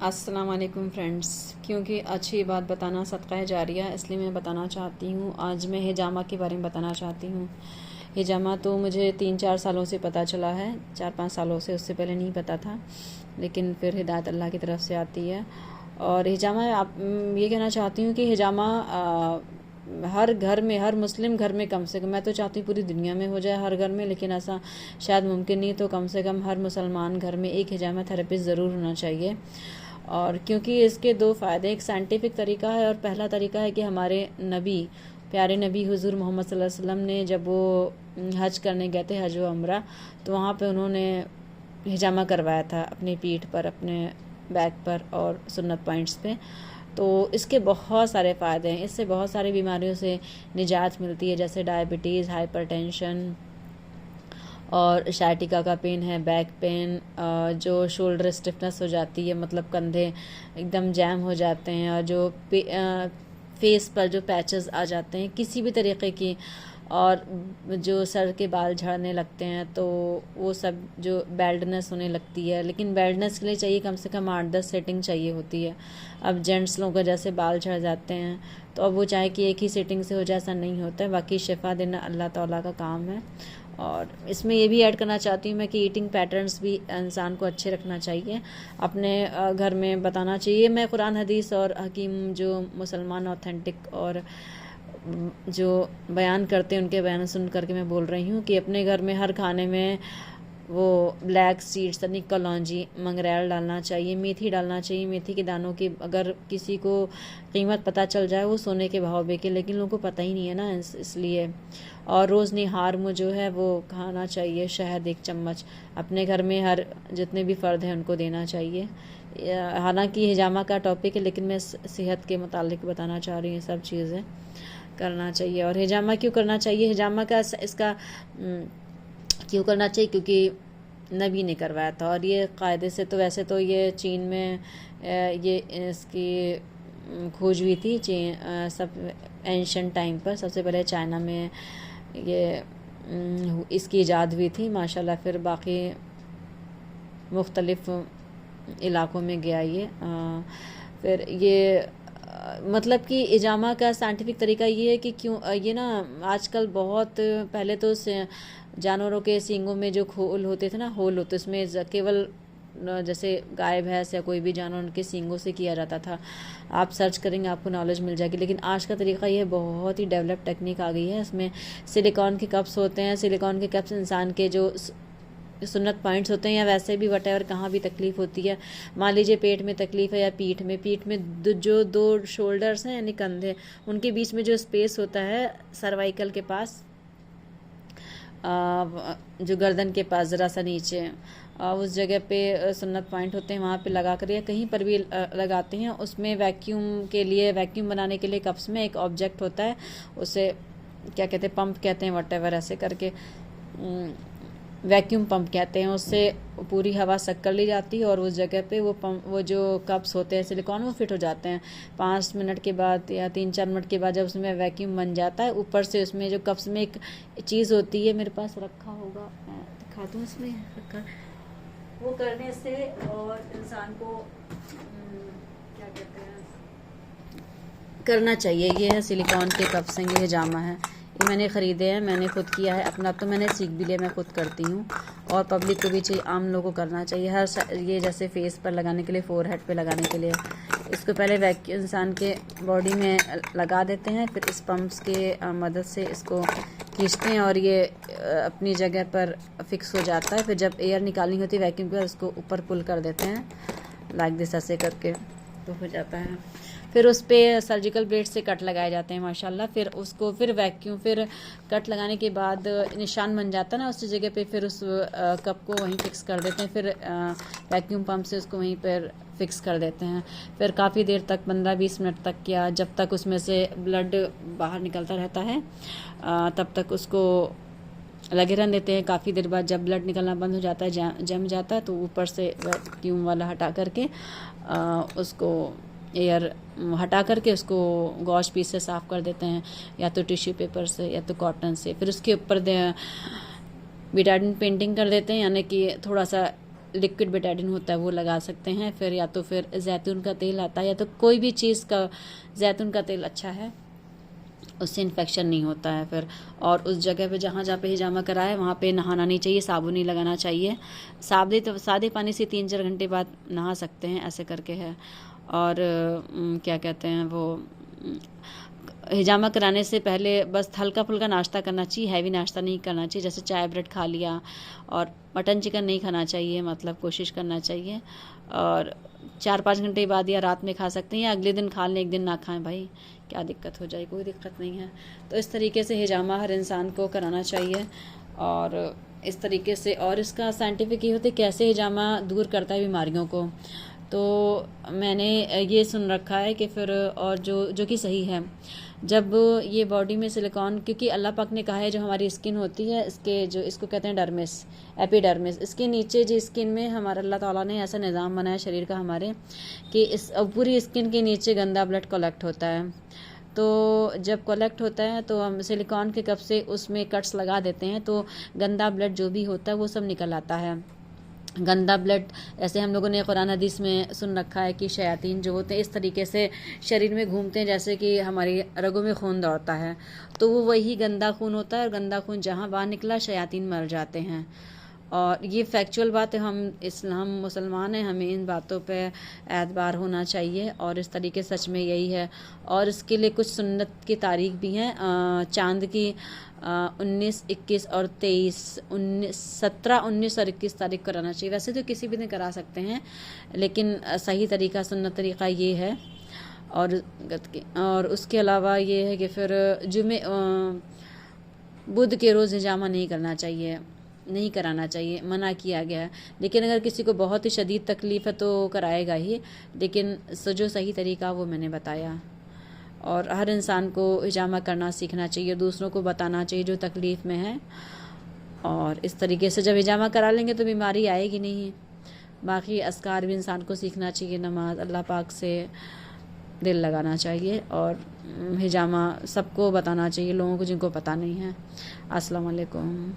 अस्सलाम वालेकुम फ्रेंड्स। क्योंकि अच्छी बात बताना सदका जारिया है, इसलिए मैं बताना चाहती हूँ। आज मैं हिजामा के बारे में बताना चाहती हूँ। हिजामा तो मुझे 3-4 सालों से पता चला है, 4-5 सालों से, उससे पहले नहीं पता था, लेकिन फिर हिदायत अल्लाह की तरफ से आती है। और हिजामा आप ये कहना चाहती हूँ कि हिजामा हर घर में, हर मुस्लिम घर में कम से कम, मैं तो चाहती हूँ पूरी दुनिया में हो जाए हर घर में, लेकिन ऐसा शायद मुमकिन नहीं, तो कम से कम हर मुसलमान घर में एक हिजामा थेरेपिस्ट ज़रूर होना चाहिए। और क्योंकि इसके दो फ़ायदे, एक साइंटिफिक तरीका है और पहला तरीका है कि हमारे नबी, प्यारे नबी हुज़ूर मोहम्मद सल्लल्लाहु अलैहि वसल्लम ने जब वो हज करने गए थे, हज व उम्रा, तो वहाँ पे उन्होंने हिजामा करवाया था अपनी पीठ पर, अपने बैक पर और सुन्नत पॉइंट्स पे। तो इसके बहुत सारे फ़ायदे हैं, इससे बहुत सारी बीमारियों से निजात मिलती है, जैसे डायबिटीज़, हाइपरटेंशन और शाइटिका का पेन है, बैक पेन, जो शोल्डर स्टिफनेस हो जाती है, मतलब कंधे एकदम जैम हो जाते हैं, और जो फेस पर जो पैचेस आ जाते हैं किसी भी तरीके की, और जो सर के बाल झड़ने लगते हैं, तो वो सब, जो बेल्डनेस होने लगती है, लेकिन बेल्डनेस के लिए चाहिए कम से कम 8-10 सेटिंग चाहिए होती है। अब जेंट्स लोगों का जैसे बाल झड़ जाते हैं, तो अब वो चाहे कि एक ही सेटिंग से हो जाए, ऐसा नहीं होता है। बाकी शिफा देना अल्लाह ताला का काम है। और इसमें ये भी ऐड करना चाहती हूँ मैं कि ईटिंग पैटर्न्स भी इंसान को अच्छे रखना चाहिए, अपने घर में बताना चाहिए। मैं कुरान हदीस और हकीम जो मुसलमान ऑथेंटिक और जो बयान करते हैं, उनके बयान सुन करके मैं बोल रही हूँ कि अपने घर में हर खाने में वो ब्लैक सीड्स यानी कलौंजी, मंगरेल डालना चाहिए, मेथी डालना चाहिए। मेथी के दानों की अगर किसी को कीमत पता चल जाए, वो सोने के भाव बेचे, लेकिन लोगों को पता ही नहीं है ना, इसलिए। और रोज़ निहार में जो है वो खाना चाहिए, शहद 1 चम्मच अपने घर में हर जितने भी फ़र्द हैं उनको देना चाहिए। हालांकि हिजामा का टॉपिक है, लेकिन मैं सेहत के मुतालिक बताना चाह रही हूँ, सब चीज़ें करना चाहिए। और हिजामा क्यों करना चाहिए, हिजामा का इसका क्यों करना चाहिए, क्योंकि नबी ने करवाया था। और ये कायदे से तो वैसे तो ये चीन में ये इसकी खोज हुई थी, सब एंशंट टाइम पर, सबसे पहले चाइना में ये इसकी ईजाद हुई थी माशाल्लाह। फिर बाकी मुख्तलिफ़ इलाक़ों में गया ये। फिर ये मतलब कि हिजामा का साइंटिफिक तरीका ये है कि क्यों ये ना आजकल बहुत, पहले तो जानवरों के सींगों में जो खोल होते थे ना, होल होते, उसमें केवल जैसे गाय भैंस या कोई भी जानवर उनके सींगों से किया जाता था। आप सर्च करेंगे आपको नॉलेज मिल जाएगी। लेकिन आज का तरीका ये बहुत ही डेवलप टेक्निक आ गई है। इसमें सिलिकॉन के कप्स होते हैं, सिलिकॉन के कप्स इंसान के जो सुन्नत पॉइंट्स होते हैं, या वैसे भी वटेवर कहाँ भी तकलीफ़ होती है, मान लीजिए पेट में तकलीफ़ है या पीठ में जो 2 शोल्डर्स हैं यानी कंधे, उनके बीच में जो स्पेस होता है सर्वाइकल के पास, जो गर्दन के पास ज़रा सा नीचे, उस जगह पे सुन्नत पॉइंट होते हैं, वहाँ पे लगा कर या कहीं पर भी लगाते हैं। उसमें वैक्यूम के लिए, वैक्यूम बनाने के लिए कप्स में एक ऑब्जेक्ट होता है, उसे क्या कहते हैं, पंप कहते हैं, वटेवर ऐसे करके वैक्यूम पंप कहते हैं। उससे पूरी हवा सक कर ली जाती है और उस जगह पे वो जो कप्स होते हैं सिलिकॉन, वो फिट हो जाते हैं। 5 मिनट के बाद या 3-4 मिनट के बाद जब उसमें वैक्यूम बन जाता है, ऊपर से उसमें जो कप्स में एक चीज़ होती है, मेरे पास रखा होगा, मैं दिखा दूँ, इसमें रखा, वो करने से और इंसान को क्या कहते हैं, करना चाहिए। ये है सिलिकॉन के कप्स हैं, ये जामा है, ये मैंने ख़रीदे हैं, मैंने खुद किया है अपना, तो मैंने सीख भी लिया, मैं खुद करती हूँ। और पब्लिक को भी चाहिए, आम लोगों को करना चाहिए। हर ये जैसे फेस पर लगाने के लिए, फोरहेड पे लगाने के लिए, इसको पहले वैक्यूम इंसान के बॉडी में लगा देते हैं, फिर इस पंप्स के मदद से इसको खींचते हैं और ये अपनी जगह पर फिक्स हो जाता है। फिर जब एयर निकालनी होती है वैक्यूम पर, उसको ऊपर पुल कर देते हैं लाइक दिस, ऐसे करके, तो हो जाता है। फिर उस पर सर्जिकल ब्लेड से कट लगाए जाते हैं माशाल्लाह। फिर उसको फिर कट लगाने के बाद निशान बन जाता है ना उस जगह पे, फिर उस कप को वहीं फिक्स कर देते हैं। फिर वैक्यूम पंप से उसको वहीं पर फिक्स कर देते हैं। फिर काफ़ी देर तक, 15-20 मिनट तक, या जब तक उसमें से ब्लड बाहर निकलता रहता है तब तक उसको लगे रहने देते हैं। काफ़ी देर बाद जब ब्लड निकलना बंद हो जाता है, जम जाता है, तो ऊपर से वैक्यूम वाला हटा करके उसको एयर हटा करके उसको गॉश पीस से साफ़ कर देते हैं, या तो टिश्यू पेपर से या तो कॉटन से। फिर उसके ऊपर बेटाडिन पेंटिंग कर देते हैं, यानी कि थोड़ा सा लिक्विड बेटाडीन होता है वो लगा सकते हैं, फिर या तो फिर जैतून का तेल आता है या तो कोई भी चीज़ का, जैतून का तेल अच्छा है, उससे इन्फेक्शन नहीं होता है फिर। और उस जगह पे जहाँ पे हिजामा कराए वहाँ पे नहाना नहीं चाहिए, साबुन नहीं लगाना चाहिए। सादे पानी से 3-4 घंटे बाद नहा सकते हैं, ऐसे करके है। और क्या कहते हैं वो, हिजामा कराने से पहले बस हल्का फुल्का नाश्ता करना चाहिए, हैवी नाश्ता नहीं करना चाहिए, जैसे चाय ब्रेड खा लिया। और मटन चिकन नहीं खाना चाहिए, मतलब कोशिश करना चाहिए। और 4-5 घंटे बाद या रात में खा सकते हैं, या अगले दिन खा लें, एक दिन ना खाएं, भाई क्या दिक्कत हो जाए, कोई दिक्कत नहीं है। तो इस तरीके से हिजामा हर इंसान को कराना चाहिए। और इस तरीके से, और इसका साइंटिफिक ये होता है कैसे हिजामा दूर करता है बीमारियों को। तो मैंने ये सुन रखा है कि फिर, और जो कि सही है, जब ये बॉडी में सिलिकॉन, क्योंकि अल्लाह पाक ने कहा है जो हमारी स्किन होती है, इसके जो इसको कहते हैं डर्मिस, एपिडर्मिस, इसके नीचे जो स्किन में हमारा अल्लाह ताला ने ऐसा निज़ाम बनाया शरीर का हमारे, कि इस पूरी स्किन के नीचे गंदा ब्लड कलेक्ट होता है। तो जब कलेक्ट होता है तो हम सिलिकॉन के कप से उसमें कट्स लगा देते हैं, तो गंदा ब्लड जो भी होता है वो सब निकल आता है। गंदा ब्लड, ऐसे हम लोगों ने कुरान हदीस में सुन रखा है कि शयातीन जो होते हैं इस तरीके से शरीर में घूमते हैं जैसे कि हमारी रगों में खून दौड़ता है, तो वो वही गंदा खून होता है, और गंदा खून जहाँ बाहर निकला शयातीन मर जाते हैं। और ये फैक्चुअल बात है, हम मुसलमान हैं, हमें इन बातों पे एतबार होना चाहिए, और इस तरीके सच में यही है। और इसके लिए कुछ सुन्नत की तारीख भी हैं, चांद की 19, 21 और 23, 17, 19 और 21 तारीख कराना चाहिए। वैसे तो किसी भी दिन करा सकते हैं, लेकिन सही तरीका, सुन्नत तरीका ये है। और उसके अलावा ये है कि फिर बुध के रोज़ हिजामा नहीं करना चाहिए, नहीं कराना चाहिए, मना किया गया है। लेकिन अगर किसी को बहुत ही शदीद तकलीफ़ है तो कराएगा ही, लेकिन जो सही तरीका वो मैंने बताया। और हर इंसान को हिजामा करना सीखना चाहिए, दूसरों को बताना चाहिए जो तकलीफ़ में है। और इस तरीके से जब हिजामा करा लेंगे तो बीमारी आएगी नहीं। बाकी अस्कार भी इंसान को सीखना चाहिए, नमाज, अल्लाह पाक से दिल लगाना चाहिए, और हिजामा सबको बताना चाहिए, लोगों को जिनको पता नहीं है। अस्सलाम वालेकुम।